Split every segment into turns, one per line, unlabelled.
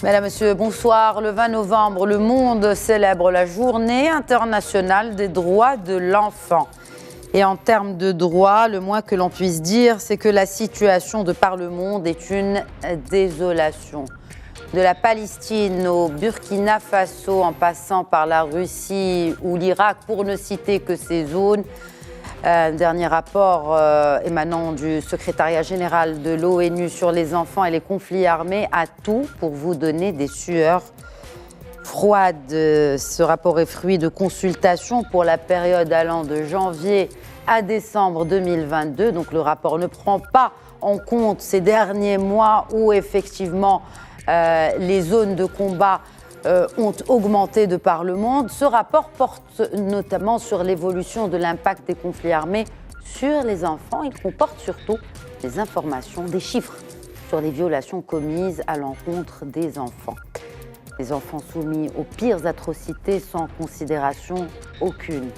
Mesdames, Messieurs, bonsoir. Le 20 novembre, le monde célèbre la Journée internationale des droits de l'enfant. Et en termes de droits, le moins que l'on puisse dire, c'est que la situation de par le monde est une désolation. De la Palestine au Burkina Faso, en passant par la Russie ou l'Irak, pour ne citer que ces zones. Un dernier rapport émanant du secrétariat général de l'ONU sur les enfants et les conflits armés a tout pour vous donner des sueurs froides. Ce rapport est fruit de consultations pour la période allant de janvier à décembre 2022. Donc le rapport ne prend pas en compte ces derniers mois où effectivement les zones de combat ont augmenté de par le monde. Ce rapport porte notamment sur l'évolution de l'impact des conflits armés sur les enfants. Il comporte surtout des informations, des chiffres sur les violations commises à l'encontre des enfants. Les enfants soumis aux pires atrocités sans considération aucune.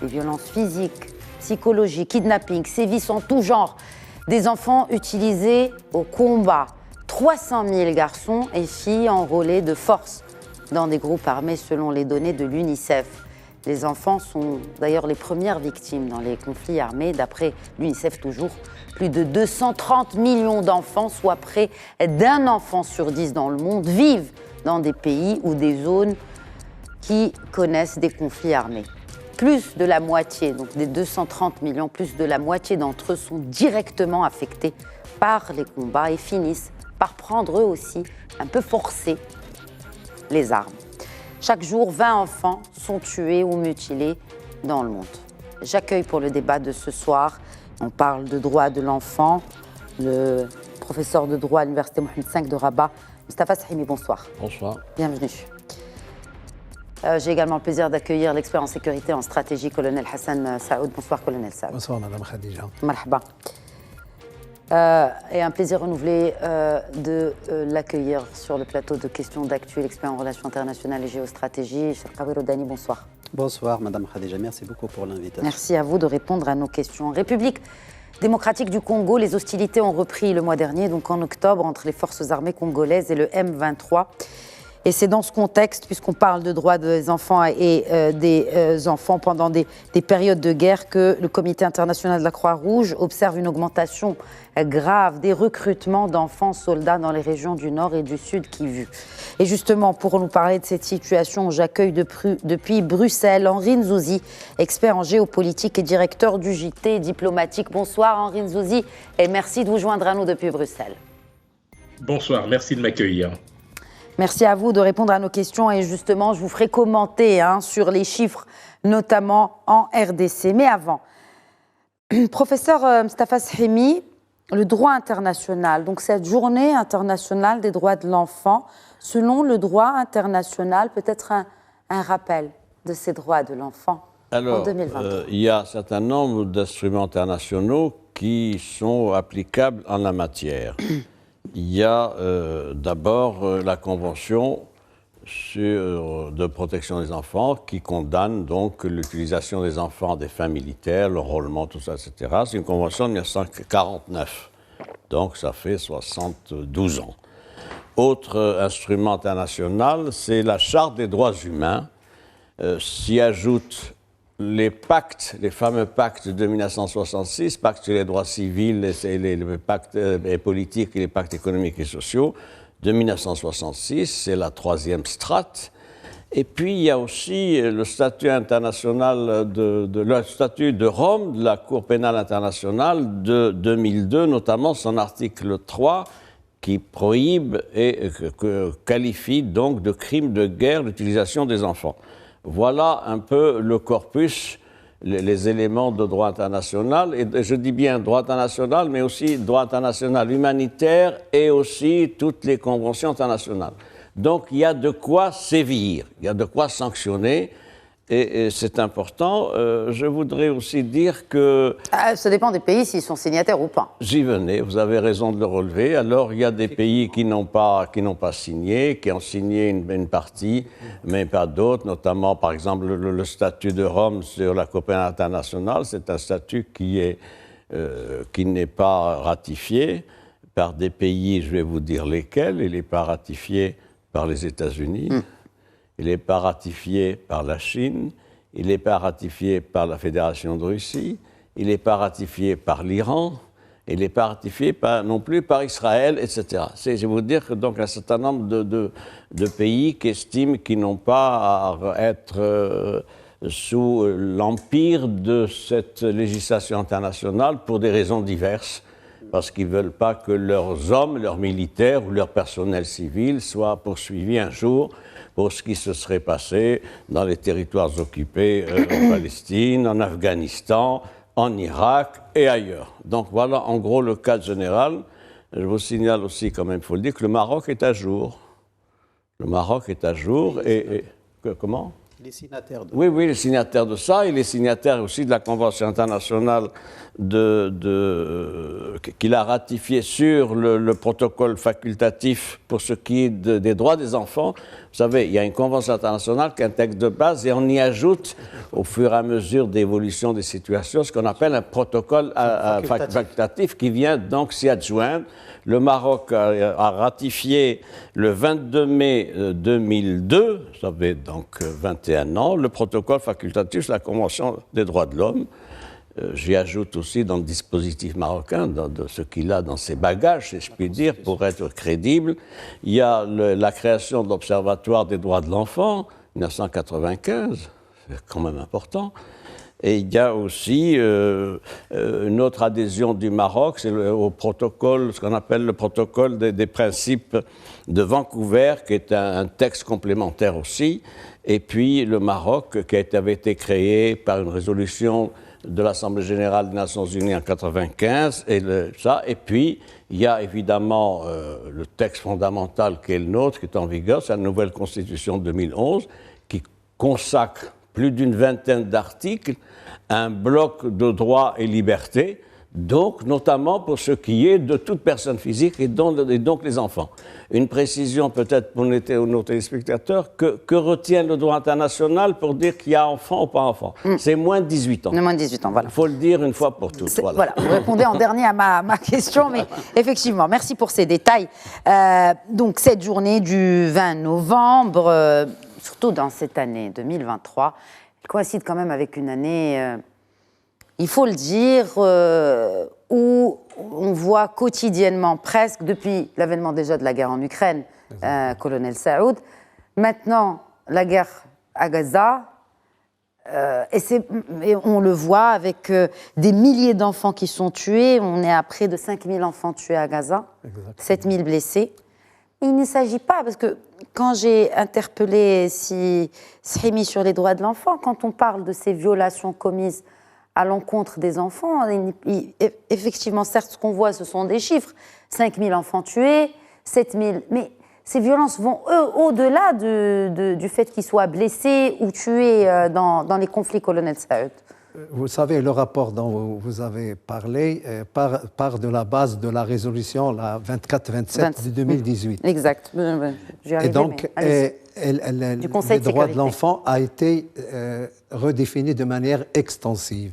Des violences physiques, psychologiques, kidnappings, sévices en tout genre. Des enfants utilisés au combat. 300 000 garçons et filles enrôlés de force dans des groupes armés selon les données de l'UNICEF. Les enfants sont d'ailleurs les premières victimes dans les conflits armés. D'après l'UNICEF toujours, plus de 230 millions d'enfants, soit près d'un enfant sur 10 dans le monde, vivent dans des pays ou des zones qui connaissent des conflits armés. Plus de la moitié, donc des 230 millions, plus de la moitié d'entre eux sont directement affectés par les combats et finissent par prendre eux aussi, un peu forcés, les armes. Chaque jour, 20 enfants sont tués ou mutilés dans le monde. J'accueille pour le débat de ce soir, on parle de droits de l'enfant, le professeur de droit à l'Université Mohamed V de Rabat, Mostafa Sahimi, bonsoir.
Bonsoir.
Bienvenue. J'ai également le plaisir d'accueillir l'expert en sécurité et en stratégie, colonel Hassan Saoud. Bonsoir, colonel Saoud.
Bonsoir, Madame Khadija.
Marhaba. Et un plaisir renouvelé de l'accueillir sur le plateau de questions d'actu, l'expert en relations internationales et géostratégie, Sharqawi Rodani, bonsoir.
Bonsoir, Madame Khadija, merci beaucoup pour l'invitation.
Merci à vous de répondre à nos questions. République démocratique du Congo, les hostilités ont repris le mois dernier, donc en octobre, entre les forces armées congolaises et le M23. Et c'est dans ce contexte, puisqu'on parle de droits des enfants et des enfants pendant des périodes de guerre, que le Comité international de la Croix-Rouge observe une augmentation grave des recrutements d'enfants soldats dans les régions du Nord et du Sud Kivu. Et justement, pour nous parler de cette situation, j'accueille depuis Bruxelles Henri Nzouzi, expert en géopolitique et directeur du JT diplomatique. Bonsoir Henri Nzouzi et merci de vous joindre à nous depuis Bruxelles.
Bonsoir, merci de m'accueillir.
Merci à vous de répondre à nos questions et justement, je vous ferai commenter sur les chiffres, notamment en RDC. Mais avant, professeur Mostafa Sahimi, le droit international, donc cette journée internationale des droits de l'enfant, selon le droit international, peut-être un rappel de ces droits de l'enfant en 2023.
Il y a un certain nombre d'instruments internationaux qui sont applicables en la matière. Il y a d'abord la Convention de protection des enfants qui condamne donc l'utilisation des enfants à des fins militaires, l'enrôlement, tout ça, etc. C'est une convention de 1949, donc ça fait 72 ans. Autre instrument international, c'est la Charte des droits humains. S'y ajoutent les pactes, les fameux pactes de 1966, pactes sur les droits civils, les pactes politiques et les pactes économiques et sociaux de 1966, c'est la troisième strate. Et puis il y a aussi le statut international le statut de Rome, de la Cour pénale internationale de 2002, notamment son article 3, qui prohibe et qualifie donc de crime de guerre l'utilisation des enfants. Voilà un peu le corpus, les éléments de droit international, et je dis bien droit international, mais aussi droit international humanitaire et aussi toutes les conventions internationales. Donc il y a de quoi sévir, il y a de quoi sanctionner, et c'est important. Je voudrais aussi dire que...
Ça dépend des pays s'ils sont signataires ou pas.
J'y venais, vous avez raison de le relever. Alors il y a des pays qui n'ont pas signé, qui ont signé une partie, mais pas d'autres, notamment par exemple le statut de Rome sur la coopération internationale. C'est un statut qui n'est pas ratifié par des pays, je vais vous dire lesquels. Il n'est pas ratifié par les États-Unis, il n'est pas ratifié par la Chine, il n'est pas ratifié par la Fédération de Russie, il n'est pas ratifié par l'Iran, il n'est pas ratifié non plus par Israël, etc. C'est vous dire que donc un certain nombre de pays qui estiment qu'ils n'ont pas à être sous l'empire de cette législation internationale pour des raisons diverses, parce qu'ils ne veulent pas que leurs hommes, leurs militaires ou leur personnel civil soient poursuivis un jour pour ce qui se serait passé dans les territoires occupés en Palestine, en Afghanistan, en Irak et ailleurs. Donc voilà en gros le cadre général. Je vous signale aussi, quand même, il faut le dire, que le Maroc est à jour. Le Maroc est à jour comment ?
Les signataires de...
Oui, les signataires de ça, et les signataires aussi de la Convention internationale qu'il a ratifié sur le protocole facultatif pour ce qui est des droits des enfants. Vous savez, il y a une Convention internationale qui est un texte de base et on y ajoute, au fur et à mesure d'évolution des situations, ce qu'on appelle un protocole facultatif qui vient donc s'y adjoindre. Le Maroc a ratifié le 22 mai 2002, ça fait donc 21 ans, le protocole facultatif de la Convention des droits de l'homme. J'y ajoute aussi dans le dispositif marocain, de ce qu'il a dans ses bagages, si je puis dire, pour être crédible. Il y a la création de l'Observatoire des droits de l'enfant, 1995, c'est quand même important. Et il y a aussi une autre adhésion du Maroc, c'est au protocole, ce qu'on appelle le protocole des principes de Vancouver, qui est un texte complémentaire aussi. Et puis le Maroc, qui avait été créé par une résolution de l'Assemblée générale des Nations unies en 1995, et puis il y a évidemment le texte fondamental qui est le nôtre, qui est en vigueur, c'est la nouvelle Constitution de 2011, qui consacre plus d'une vingtaine d'articles, un bloc de droits et libertés, donc notamment pour ce qui est de toute personne physique et donc les enfants. Une précision peut-être pour nos téléspectateurs, que retient le droit international pour dire qu'il y a enfant ou pas enfant? C'est moins de 18 ans.
Moins de 18 ans, voilà.
Il faut le dire une fois pour toutes.
Voilà, vous répondez en dernier à ma question, mais effectivement, merci pour ces détails. Donc cette journée du 20 novembre, surtout dans cette année 2023, elle coïncide quand même avec une année, il faut le dire, où on voit quotidiennement, presque depuis l'avènement déjà de la guerre en Ukraine, colonel Saoud, maintenant la guerre à Gaza, et on le voit avec des milliers d'enfants qui sont tués, on est à près de 5000 enfants tués à Gaza, 7000 blessés. Il ne s'agit pas, parce que quand j'ai interpellé Srimi sur les droits de l'enfant, quand on parle de ces violations commises à l'encontre des enfants, effectivement, certes, ce qu'on voit, ce sont des chiffres. 5000 enfants tués, 7000... Mais ces violences vont, au-delà du fait qu'ils soient blessés ou tués dans les conflits, colonel Saoud.
Vous savez, le rapport dont vous avez parlé part de la base de la résolution, la 24-27 de 2018.
Exact.
Et donc, les droits de l'enfant a été redéfini de manière extensive.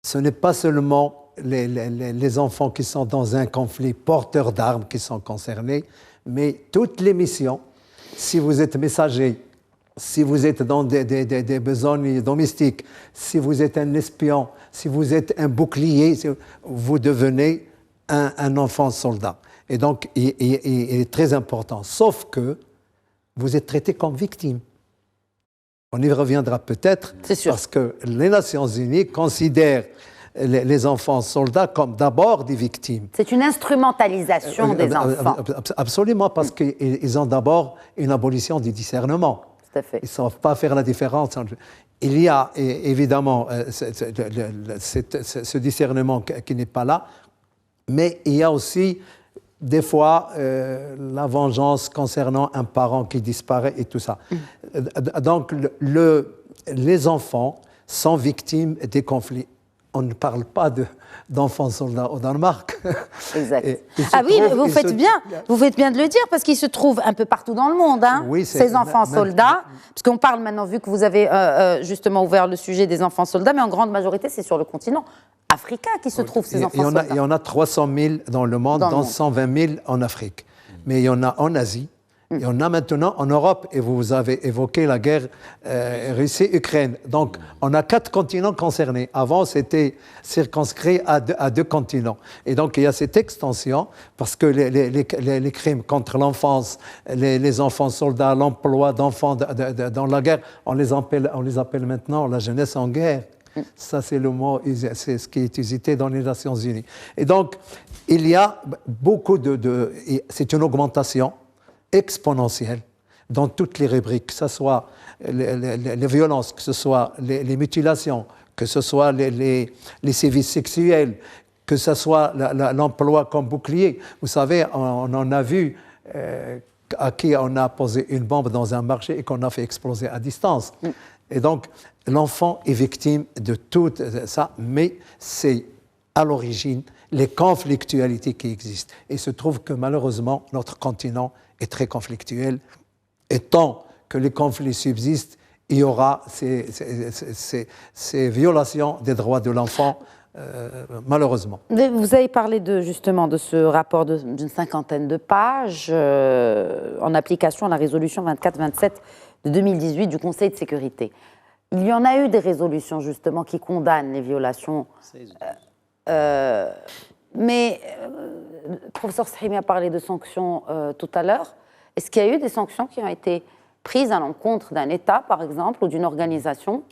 Ce n'est pas seulement les enfants qui sont dans un conflit porteurs d'armes qui sont concernés, mais toutes les missions, si vous êtes messager, si vous êtes dans des besognes domestiques, si vous êtes un espion, si vous êtes un bouclier, vous devenez un enfant soldat. Et donc, il est très important. Sauf que vous êtes traité comme victime. On y reviendra peut-être, parce que les Nations Unies considèrent les enfants soldats comme d'abord des victimes.
C'est une instrumentalisation des enfants.
Absolument, parce qu'ils ont d'abord une abolition du discernement.
Tout à fait.
Ils ne savent pas faire la différence. Il y a évidemment ce discernement qui n'est pas là, mais il y a aussi des fois la vengeance concernant un parent qui disparaît et tout ça. Donc les enfants sont victimes des conflits. On ne parle pas d'enfants soldats au Danemark.
Exact. Vous faites bien de le dire, parce qu'ils se trouvent un peu partout dans le monde, hein, oui, ces enfants soldats. Parce qu'on parle maintenant, vu que vous avez justement ouvert le sujet des enfants soldats, mais en grande majorité, c'est sur le continent africain qui se trouvent ces enfants soldats.
Il y en a 300 000 dans le monde, dont 120 000 en Afrique. Mais il y en a en Asie, Et on a maintenant en Europe, et vous avez évoqué la guerre Russie-Ukraine. Donc, on a 4 continents concernés. Avant, c'était circonscrit à deux continents. Et donc, il y a cette extension, parce que les crimes contre l'enfance, les enfants soldats, l'emploi d'enfants dans la guerre, on les appelle maintenant la jeunesse en guerre. Ça, c'est le mot, c'est ce qui est usité dans les Nations Unies. Et donc, il y a beaucoup c'est une augmentation exponentielle dans toutes les rubriques, que ce soit les violences, que ce soit les mutilations, que ce soit les sévices sexuels, que ce soit l'emploi comme bouclier. Vous savez, on en a vu à qui on a posé une bombe dans un marché et qu'on a fait exploser à distance. Et donc, l'enfant est victime de tout ça, mais c'est à l'origine les conflictualités qui existent. Et il se trouve que malheureusement, notre continent est très conflictuel. Et tant que les conflits subsistent, il y aura ces violations des droits de l'enfant, malheureusement.
Vous avez parlé justement de ce rapport d'une 50aine de pages en application à la résolution 24-27 de 2018 du Conseil de sécurité. Il y en a eu des résolutions justement qui condamnent les violations. Mais le professeur Sahimi a parlé de sanctions tout à l'heure. Est-ce qu'il y a eu des sanctions qui ont été prises à l'encontre d'un État, par exemple, ou d'une organisation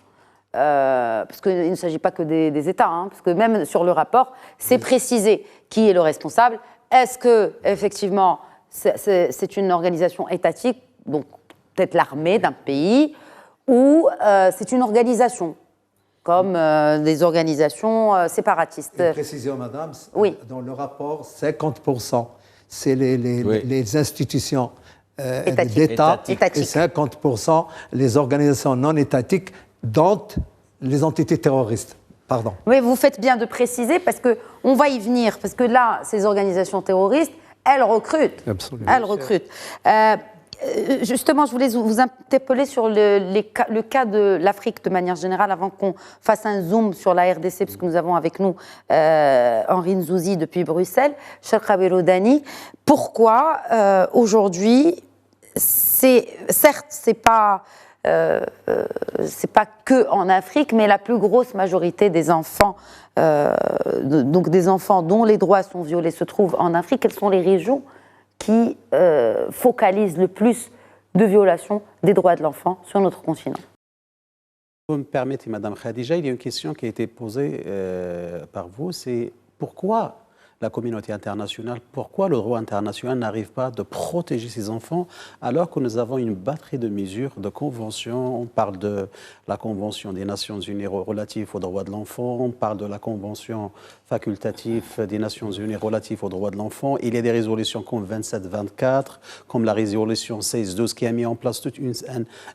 parce qu'il ne s'agit pas que des États, hein, parce que même sur le rapport, c'est précisé qui est le responsable. Est-ce que effectivement c'est une organisation étatique, donc peut-être l'armée d'un pays, ou c'est une organisation comme des organisations séparatistes?
Une précision, madame.
Oui.
Dans le rapport, 50%, c'est les institutions d'État et 50% les organisations non étatiques, dont les entités terroristes. Pardon.
Oui, vous faites bien de préciser parce qu'on va y venir. Parce que là, ces organisations terroristes, elles recrutent.
Absolument.
Elles recrutent. Justement, je voulais vous interpeller sur le cas de l'Afrique de manière générale, avant qu'on fasse un zoom sur la RDC, puisque nous avons avec nous Henri Nzouzi depuis Bruxelles, Cheikh Rabel Dani. Pourquoi aujourd'hui, certes, c'est pas que en Afrique, mais la plus grosse majorité des enfants, donc des enfants dont les droits sont violés, se trouvent en Afrique. Quelles sont les régions qui focalise le plus de violations des droits de l'enfant sur notre continent?
Vous me permettez, Madame Khadija, il y a une question qui a été posée par vous, c'est pourquoi la communauté internationale, pourquoi le droit international n'arrive pas à protéger ces enfants alors que nous avons une batterie de mesures, de conventions. On parle de la Convention des Nations Unies relative aux droits de l'enfant, on parle de la Convention facultative des Nations Unies relative aux droits de l'enfant. Il y a des résolutions comme 27-24, comme la résolution 16-12 qui a mis en place tout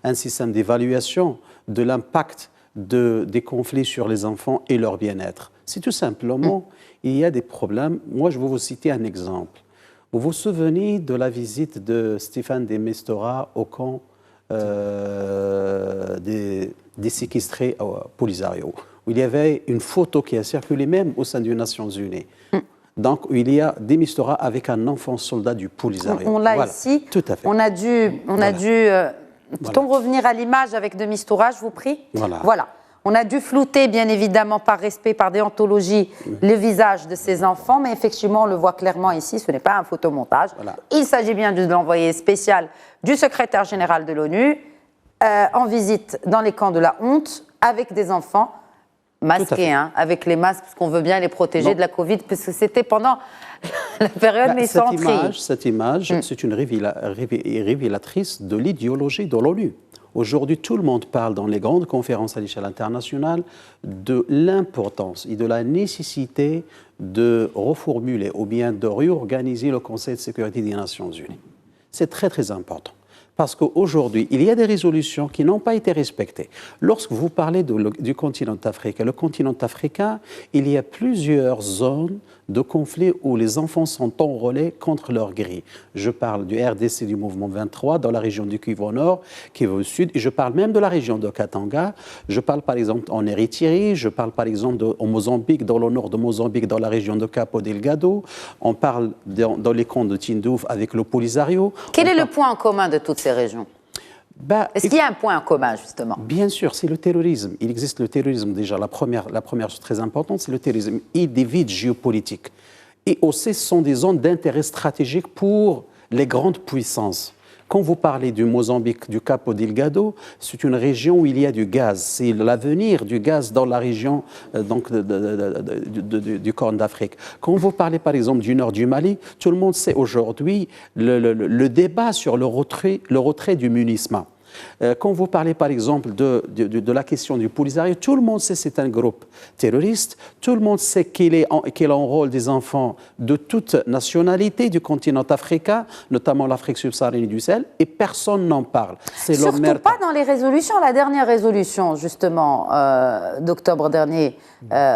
un système d'évaluation de l'impact des conflits sur les enfants et leur bien-être. C'est tout simplement, il y a des problèmes. Moi, je vais vous citer un exemple. Vous vous souvenez de la visite de Stéphane de Mistura au camp des séquestrés à Polisario, où il y avait une photo qui a circulé même au sein des Nations Unies. Donc, il y a de Mistura avec un enfant soldat du Polisario.
On l'a ici.
Tout à fait.
On a dû peut-on revenir à l'image avec de Mistura, je vous prie? Voilà. On a dû flouter, bien évidemment, par respect, par déontologie, le visage de ces enfants, mais effectivement, on le voit clairement ici, ce n'est pas un photomontage. Il s'agit bien de l'envoyé spécial du secrétaire général de l'ONU en visite dans les camps de la honte avec des enfants masqués, hein, avec les masques, parce qu'on veut bien les protéger de la Covid, parce que c'était pendant la période mésenterie.
Cette image, c'est une révélatrice de l'idéologie de l'ONU. Aujourd'hui, tout le monde parle dans les grandes conférences à l'échelle internationale de l'importance et de la nécessité de reformuler ou bien de réorganiser le Conseil de sécurité des Nations Unies. C'est très, très important. Parce qu'aujourd'hui, il y a des résolutions qui n'ont pas été respectées. Lorsque vous parlez du continent africain, le continent africain, il y a plusieurs zones de conflits où les enfants sont enrôlés contre leur gré. Je parle du RDC, du mouvement 23, dans la région du Kivu au nord, Kivu au sud, et je parle même de la région de Katanga. Je parle par exemple en Érythrée, je parle par exemple au Mozambique, dans le nord de Mozambique, dans la région de Cabo Delgado. On parle dans les camps de Tindouf avec le Polisario.
Quel est le point en commun de toutes ces régions ? Est-ce qu'il y a un point en commun, justement ?
Bien sûr, c'est le terrorisme. Il existe le terrorisme déjà. La première chose très importante, c'est le terrorisme et des vides géopolitiques. Et aussi, ce sont des zones d'intérêt stratégique pour les grandes puissances. Quand vous parlez du Mozambique, du Cabo Delgado, c'est une région où il y a du gaz. C'est l'avenir du gaz dans la région du Corne d'Afrique. Quand vous parlez par exemple du nord du Mali, tout le monde sait aujourd'hui le débat sur le retrait du MUNISMA. Quand vous parlez par exemple de la question du Polisario, tout le monde sait que c'est un groupe terroriste, tout le monde sait qu'il enrôle des enfants de toute nationalité du continent africain, notamment l'Afrique subsaharienne du Sahel, et personne n'en parle.
Surtout pas dans les résolutions. La dernière résolution, justement, d'octobre dernier,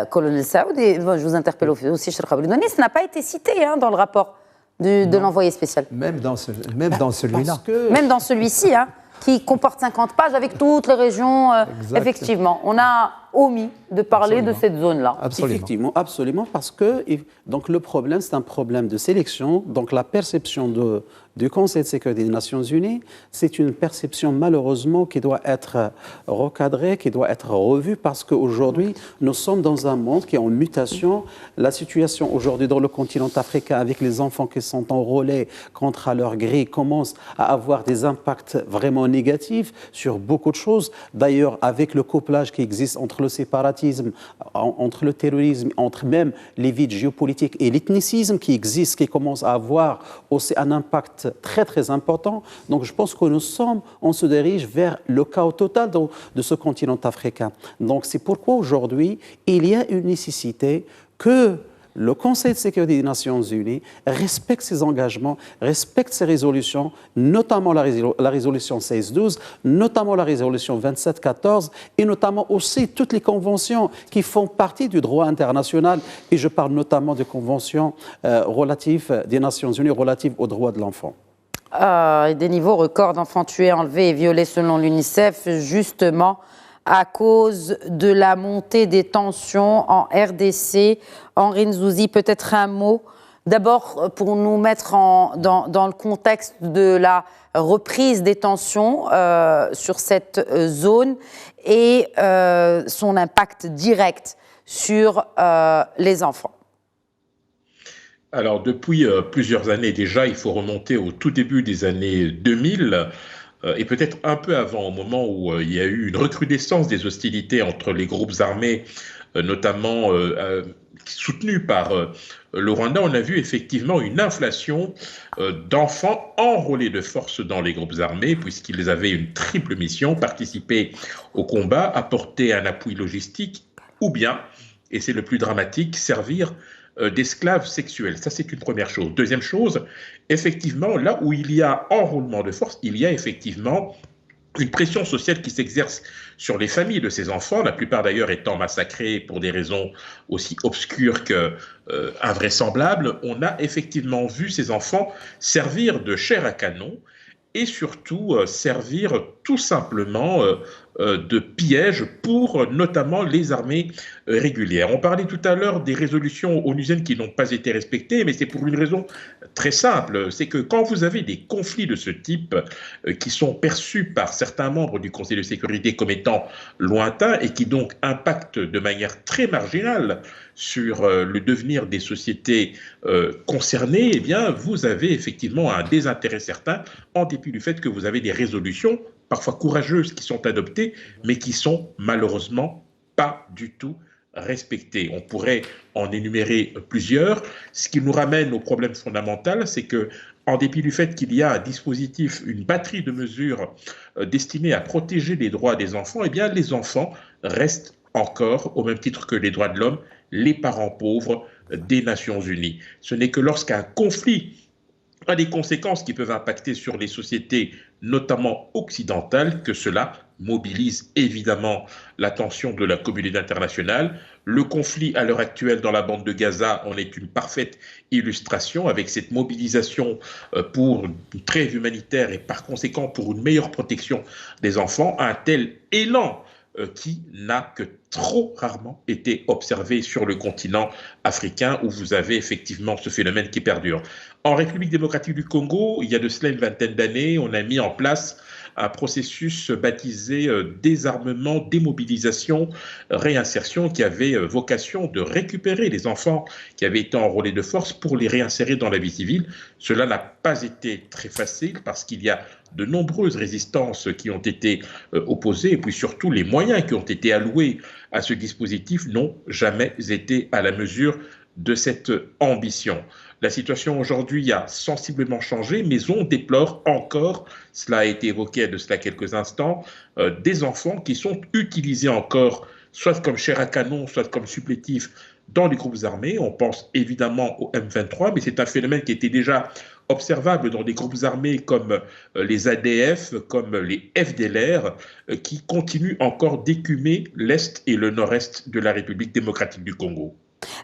colonel Saoud, et je vous interpelle aussi, Cheikh Abdouani, ça n'a pas été cité dans le rapport de l'envoyé spécial.
Même dans celui-là.
Même dans celui-ci, qui comporte 50 pages avec toutes les régions. Effectivement, on a omis de parler de cette zone-là.
Effectivement, absolument, parce que donc, le problème, c'est un problème de sélection. Donc la perception du Conseil de sécurité des Nations Unies, c'est une perception malheureusement qui doit être recadrée, qui doit être revue, parce qu'aujourd'hui, nous sommes dans un monde qui est en mutation. La situation aujourd'hui dans le continent africain, avec les enfants qui sont enrôlés contre leur gré, commence à avoir des impacts vraiment négatifs sur beaucoup de choses. D'ailleurs, avec le couplage qui existe entre le séparatisme, entre le terrorisme, entre même les vides géopolitiques et l'ethnicisme qui existe, qui commence à avoir aussi un impact très très important. Donc je pense que on se dirige vers le chaos total de ce continent africain. Donc c'est pourquoi aujourd'hui, il y a une nécessité que le Conseil de sécurité des Nations Unies respecte ses engagements, respecte ses résolutions, notamment la résolution 1612, notamment la résolution 2714 et notamment aussi toutes les conventions qui font partie du droit international. Et je parle notamment des conventions relatives des Nations Unies relatives aux droits de l'enfant.
Des niveaux records d'enfants tués, enlevés et violés selon l'UNICEF, justement à cause de la montée des tensions en RDC. Henri Nzouzi, peut-être un mot, d'abord pour nous mettre dans le contexte de la reprise des tensions sur cette zone et son impact direct sur les enfants.
Alors, depuis plusieurs années déjà, il faut remonter au tout début des années 2000, et peut-être un peu avant, au moment où il y a eu une recrudescence des hostilités entre les groupes armés, notamment soutenus par le Rwanda, on a vu effectivement une inflation d'enfants enrôlés de force dans les groupes armés, puisqu'ils avaient une triple mission: participer au combat, apporter un appui logistique, ou bien, et c'est le plus dramatique, servir d'esclaves sexuels. Ça, c'est une première chose. Deuxième chose, effectivement, là où il y a enrôlement de force, il y a effectivement une pression sociale qui s'exerce sur les familles de ces enfants, la plupart d'ailleurs étant massacrés pour des raisons aussi obscures que invraisemblables. On a effectivement vu ces enfants servir de chair à canon et surtout servir tout simplement de piège pour notamment les armées régulières. On parlait tout à l'heure des résolutions onusiennes qui n'ont pas été respectées, mais c'est pour une raison très simple, c'est que quand vous avez des conflits de ce type qui sont perçus par certains membres du Conseil de sécurité comme étant lointains et qui donc impactent de manière très marginale sur le devenir des sociétés concernées, eh bien, vous avez effectivement un désintérêt certain, en dépit du fait que vous avez des résolutions parfois courageuses qui sont adoptées, mais qui sont malheureusement pas du tout respectées. On pourrait en énumérer plusieurs. Ce qui nous ramène au problème fondamental, c'est que, en dépit du fait qu'il y a un dispositif, une batterie de mesures destinées à protéger les droits des enfants, eh bien, les enfants restent encore, au même titre que les droits de l'homme, les parents pauvres des Nations Unies. Ce n'est que lorsqu'un conflit a des conséquences qui peuvent impacter sur les sociétés, notamment occidentales, que cela mobilise évidemment l'attention de la communauté internationale. Le conflit à l'heure actuelle dans la bande de Gaza en est une parfaite illustration, avec cette mobilisation pour une trêve humanitaire et par conséquent pour une meilleure protection des enfants, un tel élan qui n'a que trop rarement été observé sur le continent africain, où vous avez effectivement ce phénomène qui perdure. En République démocratique du Congo, il y a de cela une vingtaine d'années, on a mis en place un processus baptisé désarmement, démobilisation, réinsertion, qui avait vocation de récupérer les enfants qui avaient été enrôlés de force pour les réinsérer dans la vie civile. Cela n'a pas été très facile parce qu'il y a de nombreuses résistances qui ont été opposées, et puis surtout les moyens qui ont été alloués à ce dispositif n'ont jamais été à la mesure de cette ambition. La situation aujourd'hui a sensiblement changé, mais on déplore encore, cela a été évoqué de cela quelques instants, des enfants qui sont utilisés encore, soit comme chair à canon, soit comme supplétifs dans les groupes armés. On pense évidemment au M23, mais c'est un phénomène qui était déjà observable dans des groupes armés comme les ADF, comme les FDLR, qui continuent encore d'écumer l'Est et le Nord-Est de la République démocratique du Congo.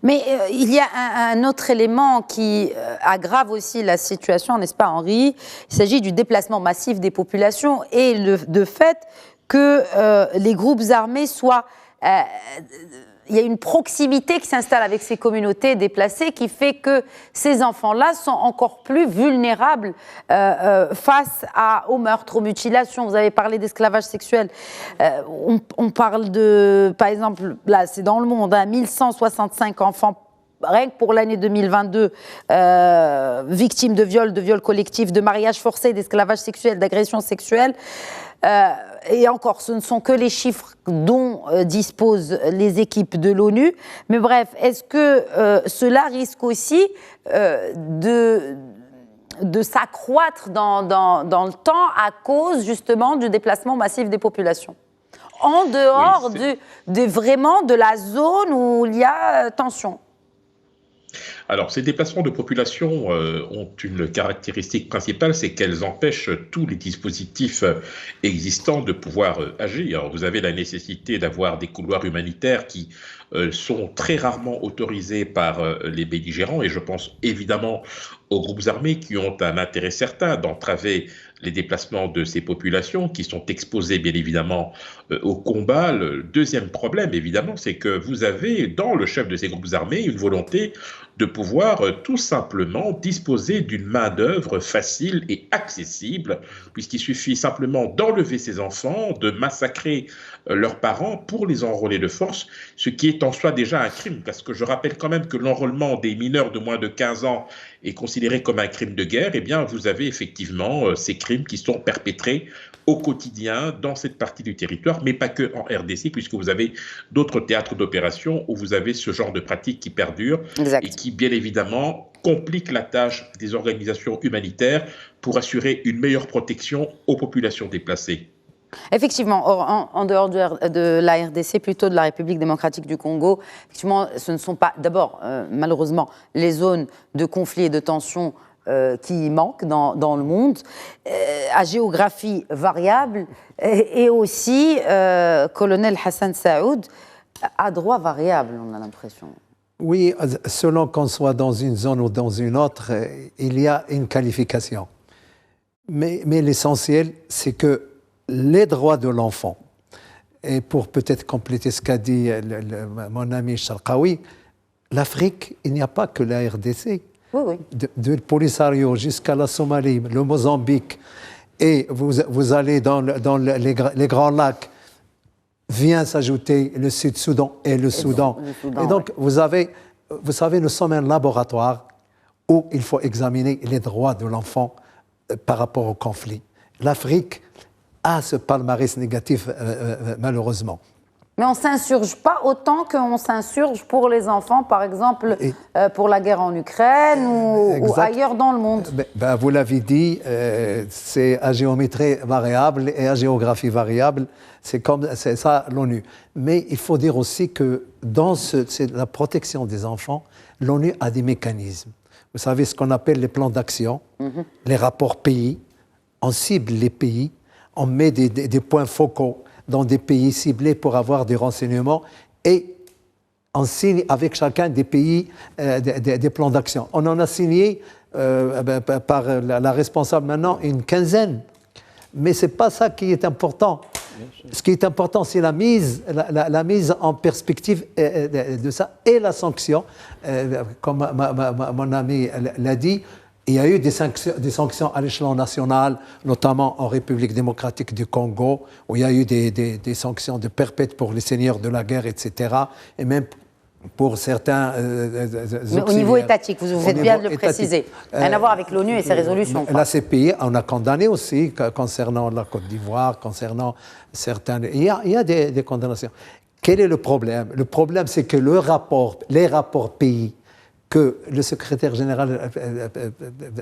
Mais il y a un autre élément qui aggrave aussi la situation, n'est-ce pas, Henri? Il s'agit du déplacement massif des populations et de fait que les groupes armés soient... il y a une proximité qui s'installe avec ces communautés déplacées qui fait que ces enfants-là sont encore plus vulnérables face aux meurtres, aux mutilations. Vous avez parlé d'esclavage sexuel. On parle de, par exemple, là c'est dans le monde, 1165 enfants rien que pour l'année 2022, victimes de viols collectifs, de mariages forcés, d'esclavage sexuel, d'agressions sexuelles. Et encore, ce ne sont que les chiffres dont disposent les équipes de l'ONU. Mais bref, est-ce que cela risque aussi de s'accroître dans le temps à cause justement du déplacement massif des populations, en dehors vraiment de la zone où il y a tension?
Alors, ces déplacements de population ont une caractéristique principale, c'est qu'elles empêchent tous les dispositifs existants de pouvoir agir. Alors, vous avez la nécessité d'avoir des couloirs humanitaires qui sont très rarement autorisés par les belligérants, et je pense évidemment aux groupes armés qui ont un intérêt certain d'entraver les déplacements de ces populations qui sont exposées bien évidemment au combat. Le deuxième problème, évidemment, c'est que vous avez dans le chef de ces groupes armés une volonté de pouvoir tout simplement disposer d'une main-d'œuvre facile et accessible, puisqu'il suffit simplement d'enlever ces enfants, de massacrer leurs parents pour les enrôler de force, ce qui est en soi déjà un crime, parce que je rappelle quand même que l'enrôlement des mineurs de moins de 15 ans est considéré comme un crime de guerre. Eh bien, vous avez effectivement ces crimes qui sont perpétrés au quotidien dans cette partie du territoire, mais pas que en RDC, puisque vous avez d'autres théâtres d'opération où vous avez ce genre de pratiques qui perdurent et qui, bien évidemment, compliquent la tâche des organisations humanitaires pour assurer une meilleure protection aux populations déplacées.
Effectivement, en dehors de la RDC, plutôt de la République démocratique du Congo, effectivement, ce ne sont pas, d'abord, malheureusement, les zones de conflit et de tension qui manquent dans le monde, à géographie variable, et aussi, colonel Hassan Saoud, à droit variable, on a l'impression.
Oui, selon qu'on soit dans une zone ou dans une autre, il y a une qualification. Mais l'essentiel, c'est que les droits de l'enfant, et pour peut-être compléter ce qu'a dit mon ami Charqaoui, l'Afrique, il n'y a pas que la RDC.
Oui.
De Polisario jusqu'à la Somalie, le Mozambique, et vous allez dans les Grands Lacs, vient s'ajouter le Sud-Soudan et le Soudan. Et donc, vous savez, nous sommes un laboratoire où il faut examiner les droits de l'enfant par rapport au conflit. L'Afrique a ce palmarès négatif, malheureusement.
Mais on ne s'insurge pas autant qu'on s'insurge pour les enfants, par exemple, pour la guerre en Ukraine ou ailleurs dans le monde.
Vous l'avez dit, c'est à géométrie variable et à géographie variable. C'est ça l'ONU. Mais il faut dire aussi que dans la protection des enfants, l'ONU a des mécanismes. Vous savez ce qu'on appelle les plans d'action, les rapports pays. On cible les pays, on met des points focaux dans des pays ciblés pour avoir des renseignements et on signe avec chacun des pays des plans d'action. On en a signé par la responsable maintenant une quinzaine. Mais ce n'est pas ça qui est important. Ce qui est important, c'est la mise en perspective de ça et la sanction. Comme mon ami l'a dit, il y a eu des sanctions à l'échelon national, notamment en République démocratique du Congo, où il y a eu des sanctions de perpète pour les seigneurs de la guerre, etc. Et même pour certains
mais au niveau étatique, vous faites bien de le préciser. Rien à voir avec l'ONU et ses résolutions.
La CPI, on a condamné aussi concernant la Côte d'Ivoire, concernant certains... Il y a des condamnations. Quel est le problème? Le problème, c'est que les rapports pays que le secrétaire général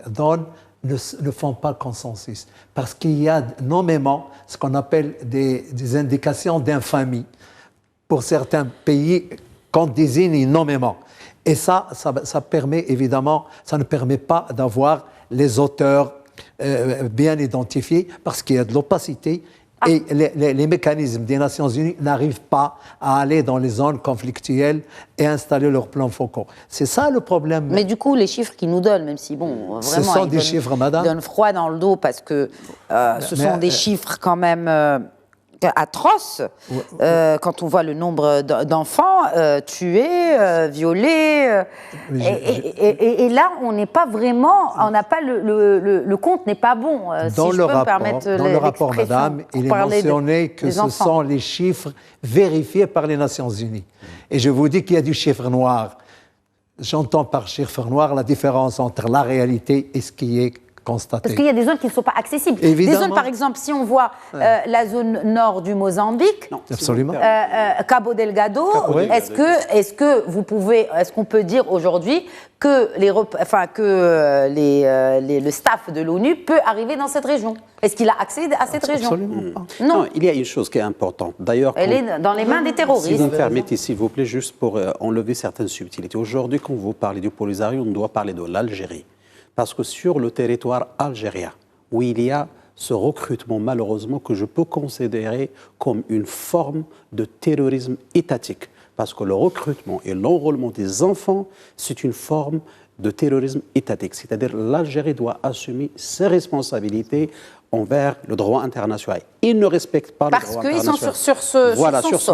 donne ne font pas consensus. Parce qu'il y a nommément ce qu'on appelle des indications d'infamie. Pour certains pays qu'on désigne nommément. Et ça permet évidemment, ça ne permet pas d'avoir les auteurs bien identifiés parce qu'il y a de l'opacité et les mécanismes des Nations Unies n'arrivent pas à aller dans les zones conflictuelles et installer leurs plans focaux. C'est ça le problème.
Mais du coup, les chiffres qu'ils nous donnent, même si, bon, vraiment,
ce sont des chiffres, madame.
Ils donnent froid dans le dos parce que ce sont des chiffres quand même... atroce quand on voit le nombre d'enfants tués, violés. Et là, on n'est pas vraiment, on n'a pas le compte n'est pas bon.
Dans le rapport, madame, il est mentionné que ce sont les chiffres vérifiés par les Nations Unies. Et je vous dis qu'il y a du chiffre noir. J'entends par chiffre noir la différence entre la réalité et ce qui est constaté.
Parce qu'il y a des zones qui ne sont pas accessibles.
Évidemment.
Des zones, par exemple, si on voit la zone nord du Mozambique,
absolument.
Cabo Delgado, est-ce qu'on peut dire aujourd'hui que le staff de l'ONU peut arriver dans cette région? Est-ce qu'il a accès à cette région?
Absolument pas.
Non, il y a une chose qui est importante. D'ailleurs,
elle est dans les mains des terroristes.
Si vous me permettez, s'il vous plaît, juste pour enlever certaines subtilités. Aujourd'hui, quand vous parlez du Polisario, on doit parler de l'Algérie. Parce que sur le territoire algérien, où il y a ce recrutement, malheureusement, que je peux considérer comme une forme de terrorisme étatique, parce que le recrutement et l'enrôlement des enfants, c'est une forme de terrorisme étatique. C'est-à-dire l'Algérie doit assumer ses responsabilités envers le droit international. Ils ne respectent pas le droit international.
Parce qu'ils sont sur son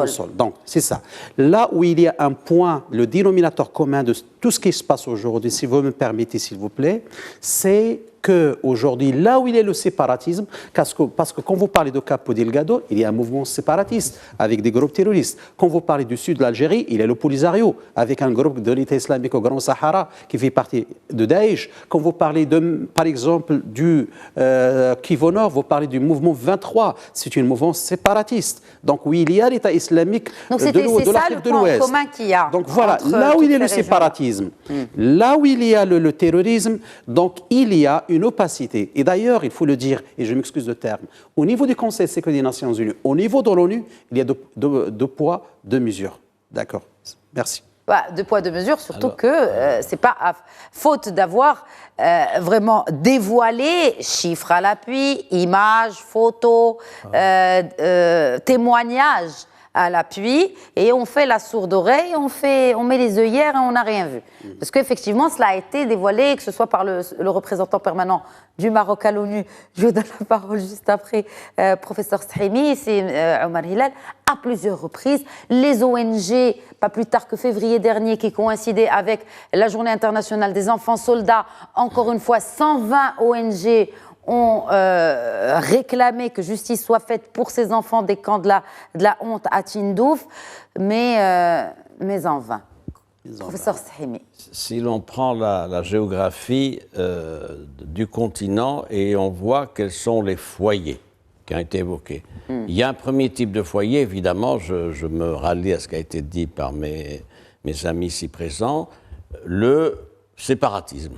sol.
Donc, c'est ça. Là où il y a un point, le dénominateur commun de tout ce qui se passe aujourd'hui, si vous me permettez, s'il vous plaît, c'est qu'aujourd'hui, là où il y a le séparatisme, parce que quand vous parlez de Cabo Delgado, il y a un mouvement séparatiste avec des groupes terroristes. Quand vous parlez du sud de l'Algérie, il y a le Polisario avec un groupe de l'État islamique au Grand Sahara qui fait partie de Daesh. Quand vous parlez, par exemple, du Kivu Nord, vous parlez du mouvement 23. C'est une mouvement séparatiste. Donc, oui, il y a l'État islamique de l'Afrique de l'Ouest.
C'est ça le point commun qu'il y a.
Donc, voilà, là où il y a le séparatisme, là où il y a le terrorisme, donc il y a une opacité. Et d'ailleurs, il faut le dire, et je m'excuse de terme, au niveau du Conseil de sécurité des Nations Unies, au niveau de l'ONU, il y a deux poids, deux mesures. D'accord. Merci.
Deux poids, deux mesures, surtout que c'est pas faute d'avoir vraiment dévoilé, chiffres à l'appui, images, photos, témoignages à l'appui, et on fait la sourde oreille, on met les œillères et on n'a rien vu. Parce qu'effectivement, cela a été dévoilé, que ce soit par le représentant permanent du Maroc à l'ONU, je vous donne la parole juste après, professeur Stahimi, c'est Omar Hilal, à plusieurs reprises. Les ONG, pas plus tard que février dernier, qui coïncidait avec la Journée internationale des enfants soldats, encore une fois, 120 ONG ont réclamé que justice soit faite pour ces enfants des camps de la honte à Tindouf, mais en vain. Professeur Stahimi.
Si l'on prend la géographie du continent et on voit quels sont les foyers qui ont été évoqués. Il y a un premier type de foyer, évidemment, je me rallie à ce qui a été dit par mes amis ici présents, le séparatisme.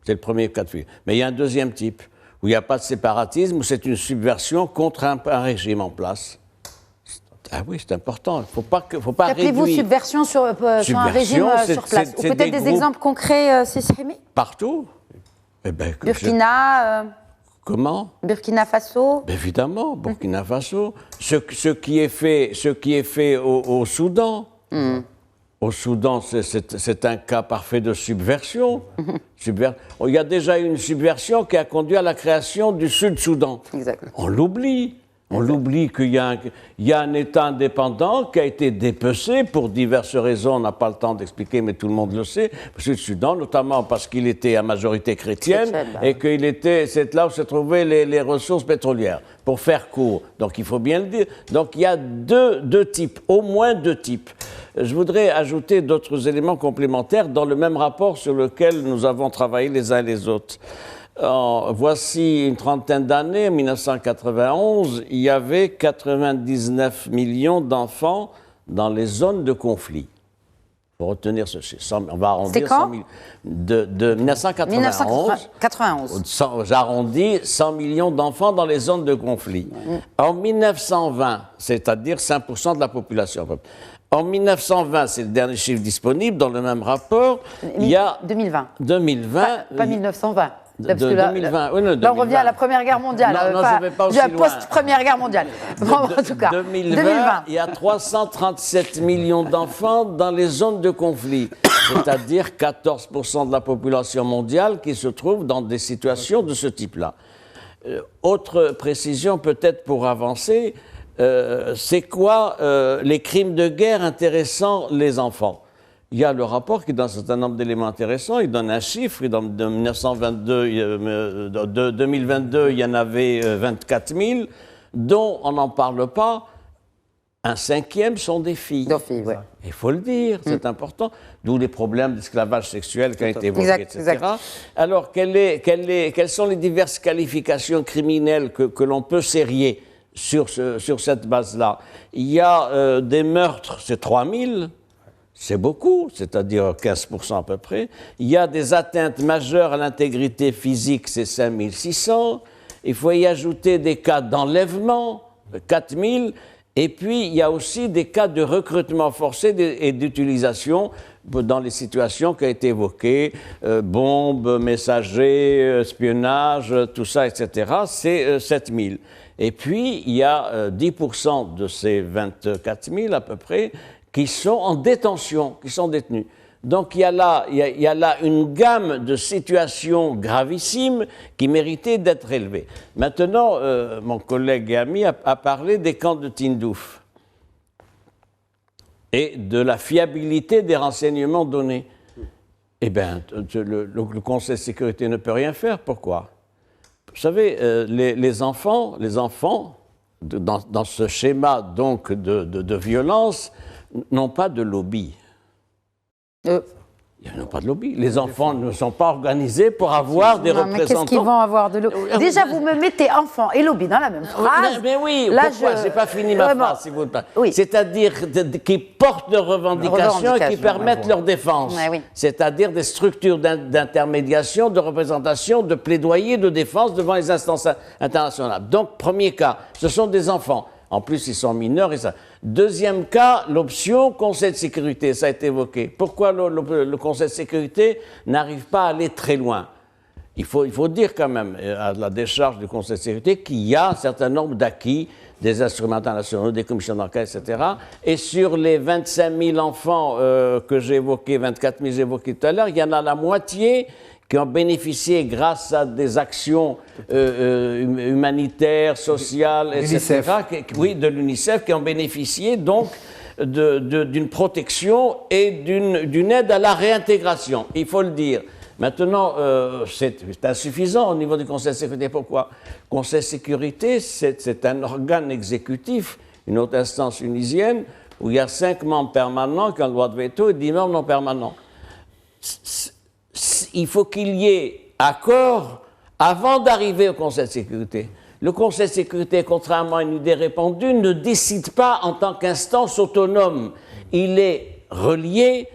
C'est le premier cas de figure. Mais il y a un deuxième type, où il n'y a pas de séparatisme, où c'est une subversion contre un régime en place. Ah oui, c'est important. Il ne faut pas réduire.
Appelez-vous subversion sur un régime sur place. Ou peut-être des exemples concrets, Stahimi ?
Partout.
Burkina
Comment?
Burkina Faso?
Évidemment, Burkina Faso. Ce qui est fait au Soudan. Au Soudan, c'est un cas parfait de subversion. Il y a déjà eu une subversion qui a conduit à la création du Sud-Soudan. On l'oublie. On l'oublie qu'il y a un État indépendant qui a été dépecé pour diverses raisons, on n'a pas le temps d'expliquer, mais tout le monde le sait. Le Sud-Soudan, notamment parce qu'il était à majorité chrétienne et c'est là où se trouvaient les ressources pétrolières, pour faire court. Donc il faut bien le dire. Donc il y a deux types, au moins deux types. Je voudrais ajouter d'autres éléments complémentaires dans le même rapport sur lequel nous avons travaillé les uns et les autres. Voici une trentaine d'années, en 1991, il y avait 99 millions d'enfants dans les zones de conflit. Il faut retenir ce chiffre. On va arrondir 100 000. De 1991, j'arrondis 100 millions d'enfants dans les zones de conflit. En 1920, c'est-à-dire 5% de la population. En 1920, c'est le dernier chiffre disponible dans le même rapport, il y a...
2020.
2020.
Pas 1920.
De 2020. Oui, non, 2020.
Là, on revient à la Première Guerre mondiale.
Non, je ne vais pas aussi loin.
Post-Première Guerre mondiale. En tout cas,
2020, il y a 337 millions d'enfants dans les zones de conflit, c'est-à-dire 14% de la population mondiale qui se trouve dans des situations de ce type-là. Autre précision peut-être pour avancer, c'est quoi les crimes de guerre intéressant les enfants? Il y a le rapport qui donne un certain nombre d'éléments intéressants. Il donne un chiffre. De 2022, il y en avait 24 000, dont on n'en parle pas. Un cinquième sont des filles. Il faut le dire, c'est important. D'où les problèmes d'esclavage sexuel qui ont été évoqués, etc. Alors, quelles sont les diverses qualifications criminelles que l'on peut serrer sur cette base-là? Il y a des meurtres, c'est 3 000. C'est beaucoup, c'est-à-dire 15% à peu près. Il y a des atteintes majeures à l'intégrité physique, c'est 5 600. Il faut y ajouter des cas d'enlèvement, 4 000. Et puis, il y a aussi des cas de recrutement forcé et d'utilisation dans les situations qui ont été évoquées, bombes, messagers, espionnage, tout ça, etc. C'est 7 000. Et puis, il y a 10% de ces 24 000 à peu près qui sont en détention, qui sont détenus. Donc il y a là une gamme de situations gravissimes qui méritaient d'être élevées. Maintenant, mon collègue et ami a parlé des camps de Tindouf et de la fiabilité des renseignements donnés. Eh bien, le Conseil de sécurité ne peut rien faire. Pourquoi? Vous savez, les enfants, dans ce schéma donc de violence, n'ont pas de lobby. Ils n'ont pas de lobby. Les enfants ne sont pas organisés pour avoir des représentants. Mais qu'est-ce qu'ils
vont avoir de lobby? Déjà, vous me mettez enfant et lobby dans la même phrase.
Mais oui, là, pourquoi? Je n'ai pas fini ma phrase, si vous voulez. Oui. C'est-à-dire qui portent leurs revendications et qui permettent leur défense. Oui. C'est-à-dire des structures d'intermédiation, de représentation, de plaidoyer, de défense devant les instances internationales. Donc, premier cas, ce sont des enfants. En plus, ils sont mineurs et ça. Deuxième cas, l'option Conseil de sécurité, ça a été évoqué. Pourquoi le Conseil de sécurité n'arrive pas à aller très loin? Il faut dire quand même, à la décharge du Conseil de sécurité, qu'il y a un certain nombre d'acquis, des instruments internationaux, des commissions d'enquête, etc. Et sur les 25 000 enfants que j'ai évoqués, 24 000 j'ai évoqués tout à l'heure, il y en a la moitié qui ont bénéficié grâce à des actions humanitaires, sociales, etc. Oui, de l'UNICEF, qui ont bénéficié donc d'une protection et d'une aide à la réintégration. Il faut le dire. Maintenant, c'est insuffisant au niveau du Conseil de sécurité. Pourquoi? Le Conseil de sécurité, c'est un organe exécutif, une haute instance tunisienne, où il y a 5 membres permanents qui ont le droit de veto et 10 membres non permanents. Il faut qu'il y ait accord avant d'arriver au Conseil de sécurité. Le Conseil de sécurité, contrairement à une idée répandue, ne décide pas en tant qu'instance autonome. Il est relié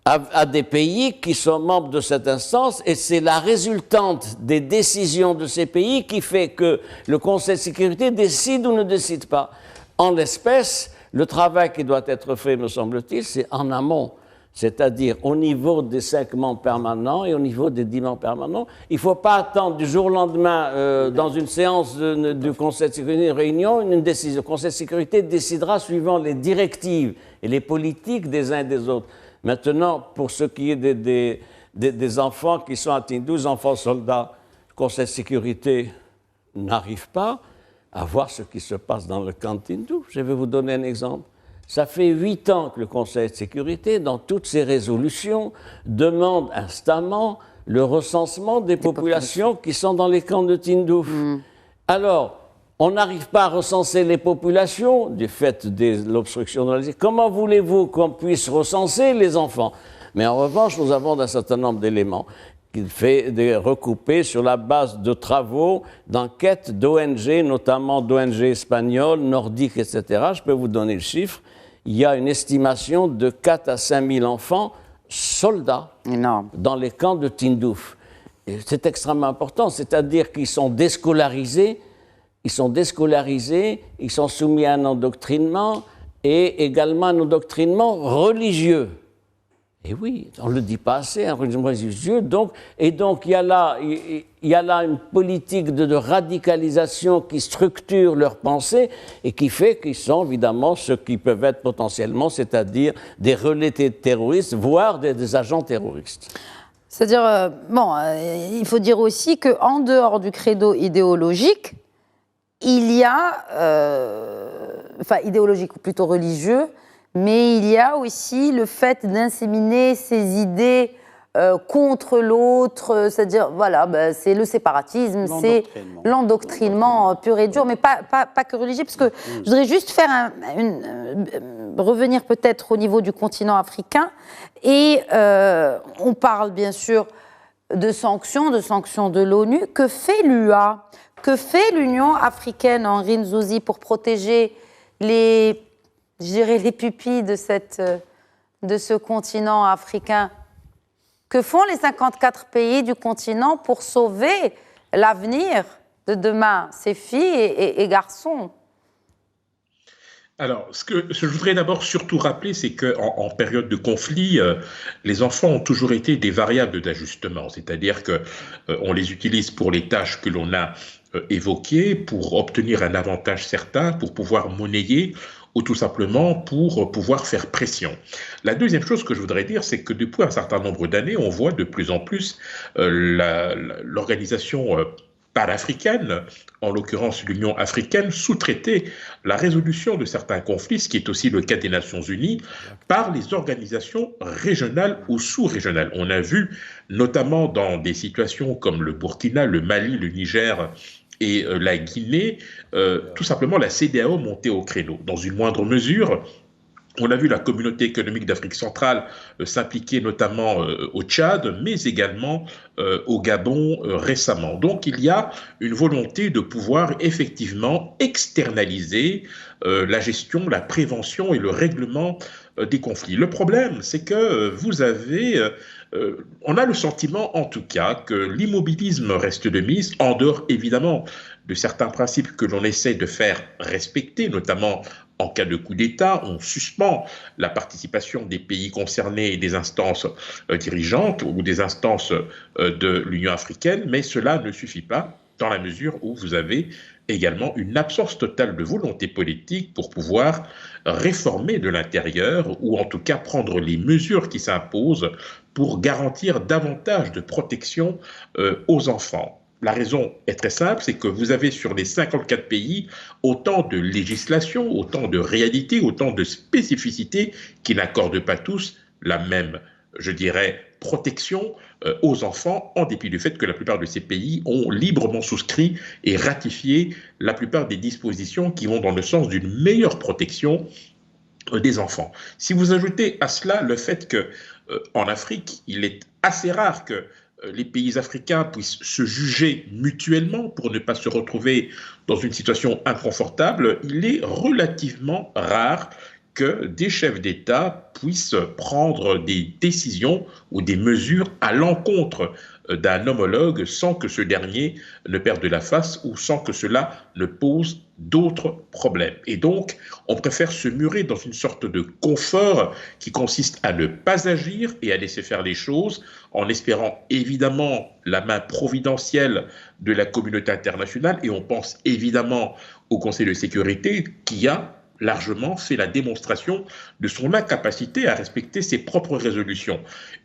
à des pays qui sont membres de cette instance et c'est la résultante des décisions de ces pays qui fait que le Conseil de sécurité décide ou ne décide pas. En l'espèce, le travail qui doit être fait, me semble-t-il, c'est en amont. c'est-à-dire au niveau des 5 membres permanents et au niveau des 10 membres permanents. Il ne faut pas attendre du jour au lendemain, dans une séance du Conseil de sécurité, une réunion, une décision. Le Conseil de sécurité décidera suivant les directives et les politiques des uns et des autres. Maintenant, pour ce qui est des enfants qui sont à Tindouf, 12 enfants soldats, le Conseil de sécurité n'arrive pas à voir ce qui se passe dans le camp de Tindouf. Je vais vous donner un exemple. Ça fait 8 ans que le Conseil de sécurité, dans toutes ses résolutions, demande instamment le recensement des populations qui sont dans les camps de Tindouf. Alors, on n'arrive pas à recenser les populations du fait de l'obstruction de la liste. Comment voulez-vous qu'on puisse recenser les enfants? Mais en revanche, nous avons un certain nombre d'éléments qu'il fait recouper sur la base de travaux, d'enquêtes d'ONG, notamment d'ONG espagnoles, nordiques, etc. Je peux vous donner le chiffre. Il y a une estimation de 4 à 5 000 enfants soldats dans les camps de Tindouf. Et c'est extrêmement important, c'est-à-dire qu'ils sont déscolarisés, ils sont soumis à un endoctrinement et également un endoctrinement religieux. Et oui, on ne le dit pas assez, un régime religieux. Donc il y a là une politique de radicalisation qui structure leurs pensées et qui fait qu'ils sont évidemment ce qui peuvent être potentiellement, c'est-à-dire des relais terroristes, voire des agents terroristes.
C'est-à-dire, il faut dire aussi qu'en dehors du credo idéologique, il y a, idéologique ou plutôt religieux, mais il y a aussi le fait d'inséminer ces idées contre l'autre, c'est-à-dire, c'est le séparatisme, c'est l'endoctrinement pur et dur, mais pas que religieux, parce que je voudrais juste faire revenir peut-être au niveau du continent africain, et on parle bien sûr de sanctions de l'ONU. Que fait l'UA? Que fait l'Union africaine, Henri Nzouzi, pour protéger les pupilles de ce continent africain? Que font les 54 pays du continent pour sauver l'avenir de demain, ces filles et garçons?
Alors, ce que je voudrais d'abord surtout rappeler, c'est qu'en période de conflit, les enfants ont toujours été des variables d'ajustement, c'est-à-dire qu'on les utilise pour les tâches que l'on a évoquées, pour obtenir un avantage certain, pour pouvoir monnayer, ou tout simplement pour pouvoir faire pression. La deuxième chose que je voudrais dire, c'est que depuis un certain nombre d'années, on voit de plus en plus l'organisation panafricaine, en l'occurrence l'Union africaine, sous-traiter la résolution de certains conflits, ce qui est aussi le cas des Nations Unies, par les organisations régionales ou sous-régionales. On a vu, notamment dans des situations comme le Burkina, le Mali, le Niger et la Guinée, tout simplement la CEDEAO monter au créneau. Dans une moindre mesure, on a vu la communauté économique d'Afrique centrale s'impliquer notamment au Tchad, mais également au Gabon récemment. Donc il y a une volonté de pouvoir effectivement externaliser la gestion, la prévention et le règlement des conflits. Le problème, c'est que on a le sentiment en tout cas que l'immobilisme reste de mise, en dehors évidemment de certains principes que l'on essaie de faire respecter, notamment en cas de coup d'État, on suspend la participation des pays concernés et des instances dirigeantes ou des instances de l'Union africaine, mais cela ne suffit pas dans la mesure où vous avez également une absence totale de volonté politique pour pouvoir réformer de l'intérieur ou en tout cas prendre les mesures qui s'imposent pour garantir davantage de protection aux enfants. La raison est très simple, c'est que vous avez sur les 54 pays autant de législations, autant de réalités, autant de spécificités qui n'accordent pas tous la même, je dirais, protection aux enfants, en dépit du fait que la plupart de ces pays ont librement souscrit et ratifié la plupart des dispositions qui vont dans le sens d'une meilleure protection des enfants. Si vous ajoutez à cela le fait qu'en Afrique, il est assez rare que les pays africains puissent se juger mutuellement pour ne pas se retrouver dans une situation inconfortable, il est relativement rare que des chefs d'État puissent prendre des décisions ou des mesures à l'encontre d'un homologue sans que ce dernier ne perde la face ou sans que cela ne pose d'autres problèmes. Et donc, on préfère se murer dans une sorte de confort qui consiste à ne pas agir et à laisser faire les choses en espérant évidemment la main providentielle de la communauté internationale. Et on pense évidemment au Conseil de sécurité qui a largement fait la démonstration de son incapacité à respecter ses propres résolutions.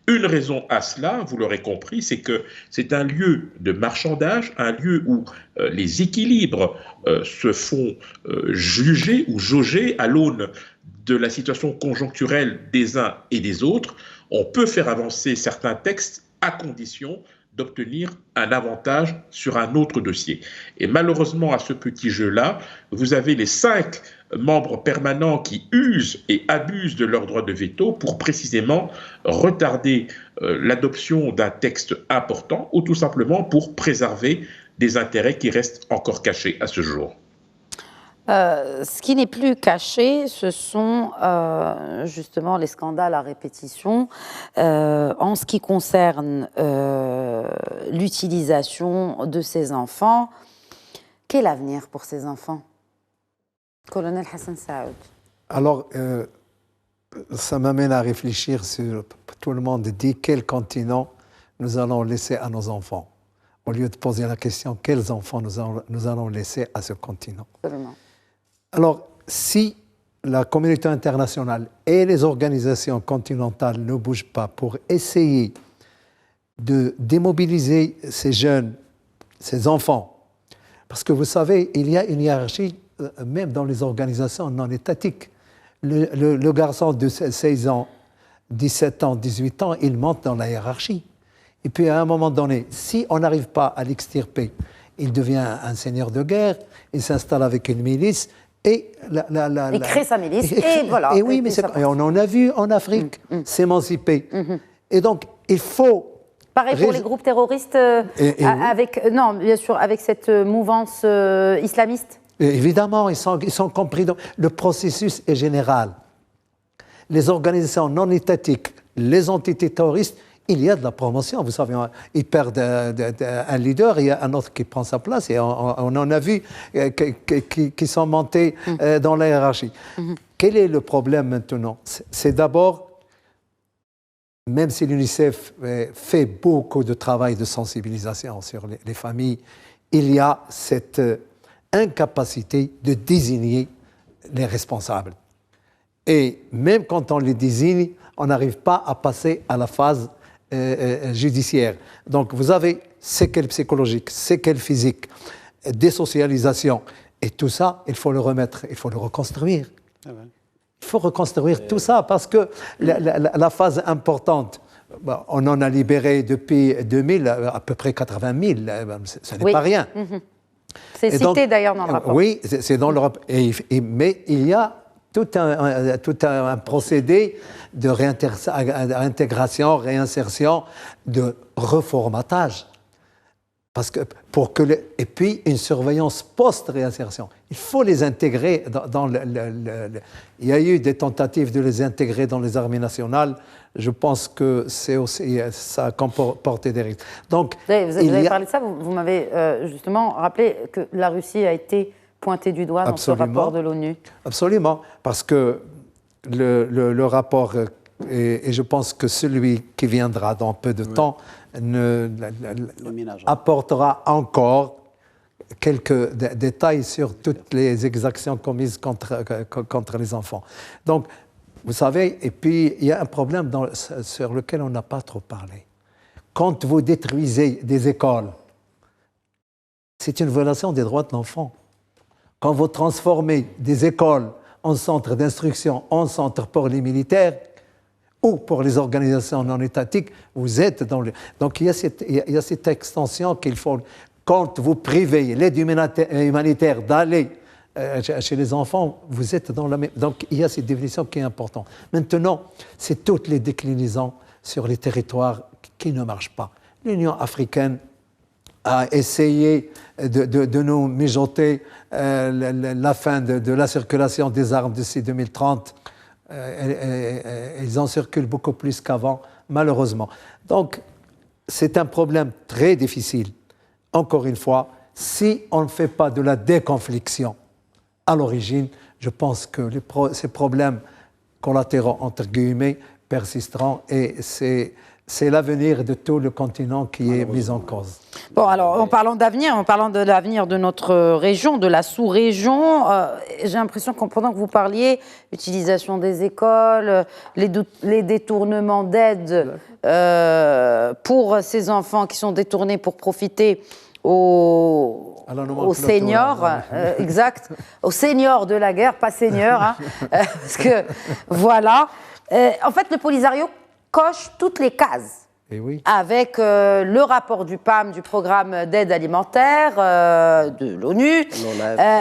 Une raison à cela, vous l'aurez compris, c'est que c'est un lieu de marchandage, un lieu où les équilibres se font juger ou jauger à l'aune de la situation conjoncturelle des uns et des autres. On peut faire avancer certains textes à condition d'obtenir un avantage sur un autre dossier. Et malheureusement, à ce petit jeu-là, vous avez les 5 membres permanents qui usent et abusent de leur droit de veto pour précisément retarder l'adoption d'un texte important ou tout simplement pour préserver des intérêts qui restent encore cachés à ce jour.
Ce qui n'est plus caché, ce sont justement les scandales à répétition en ce qui concerne l'utilisation de ces enfants. Quel avenir pour ces enfants, colonel Hassan Saoud?
Alors, ça m'amène à réfléchir sur, tout le monde dit, quel continent nous allons laisser à nos enfants, au lieu de poser la question, quels enfants nous allons laisser à ce continent.
Absolument.
Alors, si la communauté internationale et les organisations continentales ne bougent pas pour essayer de démobiliser ces jeunes, ces enfants, parce que vous savez, il y a une hiérarchie, même dans les organisations non étatiques. Le garçon de 16 ans, 17 ans, 18 ans, il monte dans la hiérarchie. Et puis à un moment donné, si on n'arrive pas à l'extirper, il devient un seigneur de guerre, il s'installe avec une milice, et
il crée sa milice, et voilà.
Et oui, mais et on en a vu en Afrique s'émanciper. Et donc, il faut...
Pareil pour les groupes terroristes, bien sûr, avec cette mouvance islamiste.
Évidemment, ils sont compris. Le processus est général. Les organisations non étatiques, les entités terroristes, il y a de la promotion. Vous savez, ils perdent un leader, il y a un autre qui prend sa place, et on en a vu qui sont montés dans la hiérarchie. Quel est le problème maintenant? C'est d'abord, même si l'UNICEF fait beaucoup de travail de sensibilisation sur les familles, il y a cette incapacité de désigner les responsables. Et même quand on les désigne, on n'arrive pas à passer à la phase judiciaire. Donc vous avez séquelles psychologiques, séquelles physiques, désocialisation, et tout ça, il faut le remettre, il faut le reconstruire. Ah ouais. Il faut reconstruire tout ça, parce que la phase importante, on en a libéré depuis 2000 à peu près 80 000, ce n'est pas rien.
C'est cité d'ailleurs dans le rapport.
Oui, c'est dans le rapport. Mais il y a tout un procédé de réintégration, réinsertion, de reformatage. Parce que et puis une surveillance post-réinsertion. Il faut les intégrer il y a eu des tentatives de les intégrer dans les armées nationales. Je pense que ça a comporté des risques. Donc,
vous avez parlé de ça, vous m'avez justement rappelé que la Russie a été pointée du doigt dans ce rapport de l'ONU. Absolument,
parce que le rapport, et je pense que celui qui viendra dans peu de temps, apportera encore quelques détails sur toutes les exactions commises contre les enfants. Donc, vous savez, et puis il y a un problème sur lequel on n'a pas trop parlé. Quand vous détruisez des écoles, c'est une violation des droits de l'enfant. Quand vous transformez des écoles en centres d'instruction, en centres pour les militaires ou pour les organisations non étatiques, vous êtes dans le... Donc il y a cette extension qu'il faut... Quand vous privez l'aide humanitaire d'aller chez les enfants, vous êtes dans la même... Donc il y a cette définition qui est importante. Maintenant, c'est toutes les déclinaisons sur les territoires qui ne marchent pas. L'Union africaine a essayé de nous mijoter la fin de la circulation des armes d'ici 2030. Ils en circulent beaucoup plus qu'avant, malheureusement. Donc, c'est un problème très difficile. Encore une fois, si on ne fait pas de la déconfliction à l'origine, je pense que ces problèmes collatéraux, entre guillemets, persisteront et c'est l'avenir de tout le continent qui est mis en cause.
Bon, alors, en parlant de l'avenir de notre région, de la sous-région, j'ai l'impression que pendant que vous parliez, l'utilisation des écoles, les détournements d'aide pour ces enfants qui sont détournés pour profiter aux seniors, exact, aux seniors de la guerre, pas seigneurs, hein, parce que, voilà. En fait, le Polisario coche toutes les cases.
Et oui.
Avec le rapport du PAM, du programme d'aide alimentaire de l'ONU,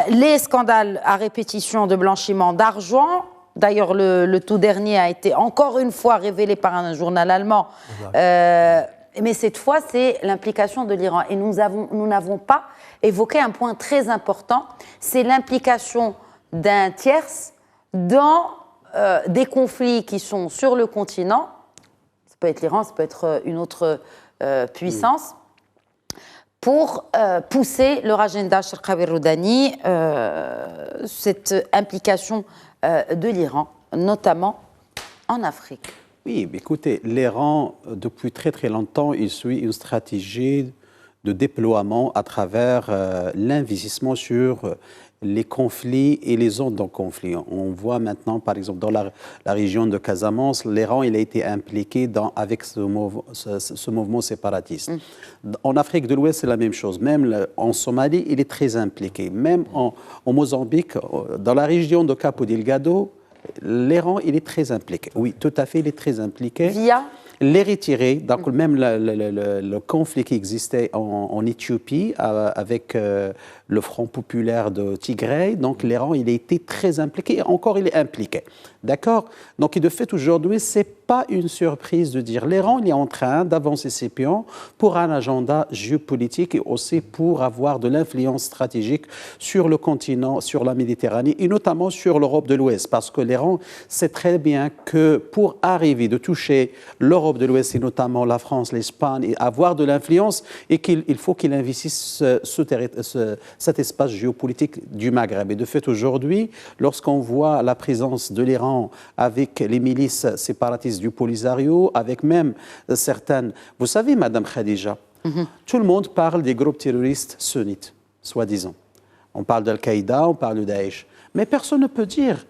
les scandales à répétition de blanchiment d'argent. D'ailleurs, le tout dernier a été encore une fois révélé par un journal allemand. Mais cette fois, c'est l'implication de l'Iran. Et nous n'avons pas évoqué un point très important, c'est l'implication d'un tierce dans des conflits qui sont sur le continent. Ça peut être l'Iran, ça peut être une autre puissance, pour pousser leur agenda Sharqawi Roudani, cette implication de l'Iran, notamment en Afrique.
Oui, écoutez, l'Iran, depuis très très longtemps, il suit une stratégie de déploiement à travers l'investissement sur les conflits et les zones de conflit. On voit maintenant, par exemple, dans la région de Casamance, l'Iran il a été impliqué avec ce mouvement séparatiste. En Afrique de l'Ouest, c'est la même chose. Même en Somalie, il est très impliqué. Même en Mozambique, dans la région de Cabo Delgado, l'Iran, il est très impliqué. Oui, tout à fait, il est très impliqué.
Via
les retirer, donc même le conflit qui existait en Éthiopie avec le Front populaire de Tigray, donc l'Iran, il a été très impliqué, et encore il est impliqué. D'accord? Donc de fait, aujourd'hui, ce n'est pas une surprise de dire l'Iran, il est en train d'avancer ses pions pour un agenda géopolitique et aussi pour avoir de l'influence stratégique sur le continent, sur la Méditerranée et notamment sur l'Europe de l'Ouest, parce que l'Iran sait très bien que pour arriver de toucher l'Europe de l'Ouest et notamment la France, l'Espagne, et avoir de l'influence, et qu'il faut qu'il investisse cet espace géopolitique du Maghreb. Et de fait, aujourd'hui, lorsqu'on voit la présence de l'Iran avec les milices séparatistes du Polisario, avec même certaines... Vous savez, Madame Khadija, tout le monde parle des groupes terroristes sunnites, soi-disant. On parle d'Al-Qaïda, on parle de Daesh. Mais personne ne peut dire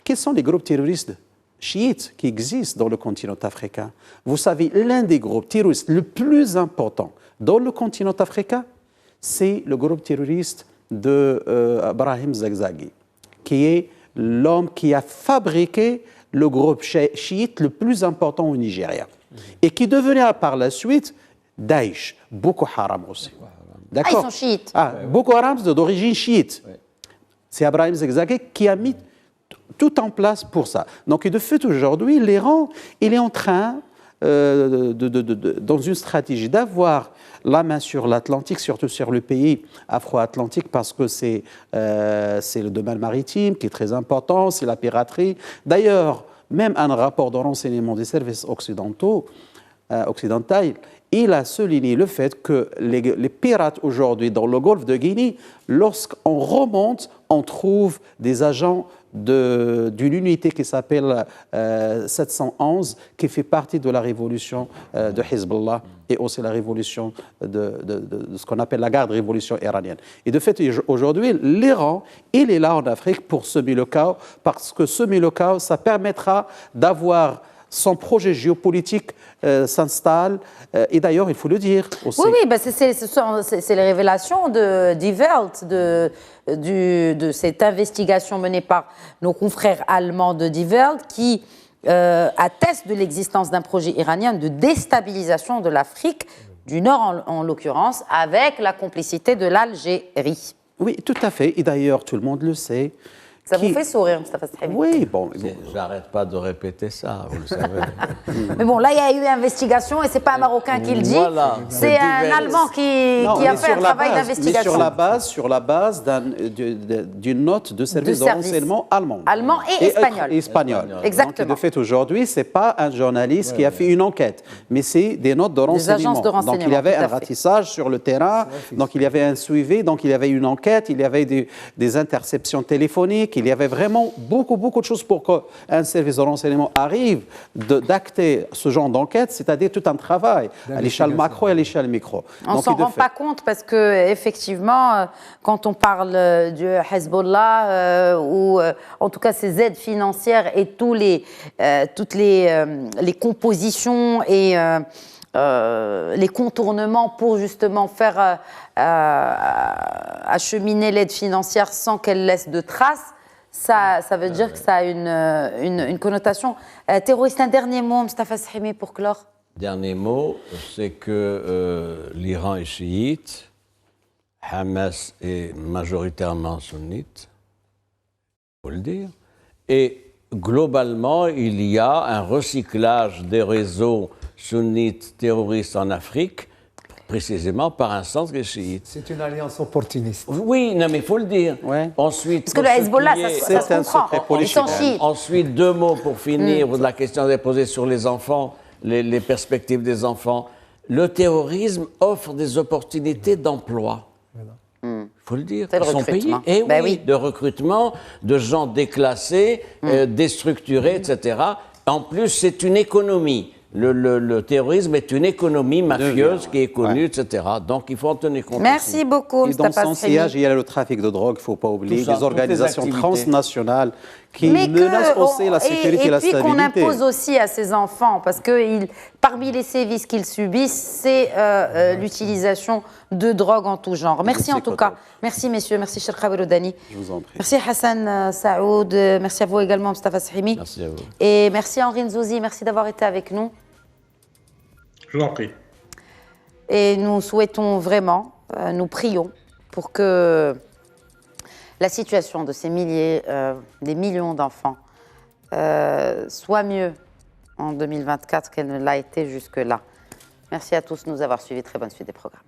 quels sont les groupes terroristes chiites qui existent dans le continent africain. Vous savez, l'un des groupes terroristes le plus important dans le continent africain, c'est le groupe terroriste d'Ibrahim Zakzaki, qui est l'homme qui a fabriqué le groupe chiite le plus important au Nigeria et qui devenait par la suite Daesh, Boko Haram aussi.
D'accord. Ils sont chiites.
Boko Haram d'origine chiite. Ouais. C'est Ibrahim Zakzaki qui a mis tout en place pour ça. Donc, de fait, aujourd'hui, l'Iran, il est en train, dans une stratégie, d'avoir la main sur l'Atlantique, surtout sur le pays afro-atlantique, parce que c'est le domaine maritime qui est très important, c'est la piraterie. D'ailleurs, même un rapport de renseignement des services occidentaux, il a souligné le fait que les pirates aujourd'hui dans le golfe de Guinée, lorsqu'on remonte, on trouve des agents d'une unité qui s'appelle 711, qui fait partie de la révolution de Hezbollah et aussi la révolution de ce qu'on appelle la garde révolution iranienne. Et de fait, aujourd'hui, l'Iran, il est là en Afrique pour semer le chaos, parce que semer le chaos, ça permettra d'avoir son projet géopolitique s'installe. Et d'ailleurs, il faut le dire aussi.
Oui, bah c'est les révélations de Die Welt, de cette investigation menée par nos confrères allemands de Die Welt, qui attestent de l'existence d'un projet iranien de déstabilisation de l'Afrique du Nord, en l'occurrence, avec la complicité de l'Algérie.
Oui, tout à fait. Et d'ailleurs, tout le monde le sait,
Ça vous fait sourire, Mustafa Sahimi?
Oui, bon.
J'arrête pas de répéter ça, vous le savez.
Mais bon, là, il y a eu investigation et c'est pas un Marocain qui le dit.
Voilà.
C'est un Allemand qui a fait un travail d'investigation.
Mais sur la base d'une note de service de renseignement allemand.
Allemand et espagnol.
Donc,
Exactement.
de fait, aujourd'hui, c'est pas un journaliste qui a fait une enquête, mais c'est des notes de renseignement.
Agences de renseignement.
Donc, il y avait un ratissage sur le terrain, donc il y avait un suivi, donc il y avait une enquête, il y avait des interceptions téléphoniques, il y avait vraiment beaucoup de choses pour qu'un service de renseignement arrive d'acter ce genre d'enquête, c'est-à-dire tout un travail à l'échelle macro et à l'échelle micro.
On ne s'en rend pas compte parce que effectivement, quand on parle du Hezbollah ou en tout cas ces aides financières et toutes les compositions et les contournements pour justement faire acheminer l'aide financière sans qu'elle laisse de traces, ça veut dire que ça a une connotation terroriste. Un dernier mot, Mustafa Sahimi, pour clore.
Dernier mot, c'est que l'Iran est chiite, Hamas est majoritairement sunnite, il faut le dire, et globalement, il y a un recyclage des réseaux sunnites terroristes en Afrique, précisément par un centre chiite.
C'est une alliance opportuniste.
Oui, non, mais il faut le dire.
Ouais.
Ensuite,
parce que le Hezbollah, ça se comprend. Ils sont chiites.
Ensuite, deux mots pour finir. La question est posée sur les enfants, les perspectives des enfants. Le terrorisme offre des opportunités d'emploi. Il faut le dire.
C'est le recrutement.
Et oui, de recrutement, de gens déclassés, déstructurés, etc. En plus, c'est une économie. Le terrorisme est une économie mafieuse qui est connue, etc. Donc, il faut en tenir compte.
Merci beaucoup,
Mustafa Sahimi. Et dans son sillage, il y a le trafic de drogue, il ne faut pas oublier, des organisations transnationales qui menacent aussi la sécurité et la stabilité.
Et puis qu'on impose aussi à ces enfants, parce que parmi les sévices qu'ils subissent, c'est l'utilisation de drogue en tout genre. Merci en tout cas. Merci messieurs, merci Cheikh Khawiroudani.
Je vous en prie.
Merci Hassan Saoud, merci à vous également Mustafa Sahimi.
Merci à vous.
Et merci Henri Nzouzi, merci d'avoir été avec nous.
Je vous en prie.
Et nous souhaitons vraiment, nous prions pour que la situation de ces des millions d'enfants soit mieux en 2024 qu'elle ne l'a été jusque-là. Merci à tous de nous avoir suivis. Très bonne suite des programmes.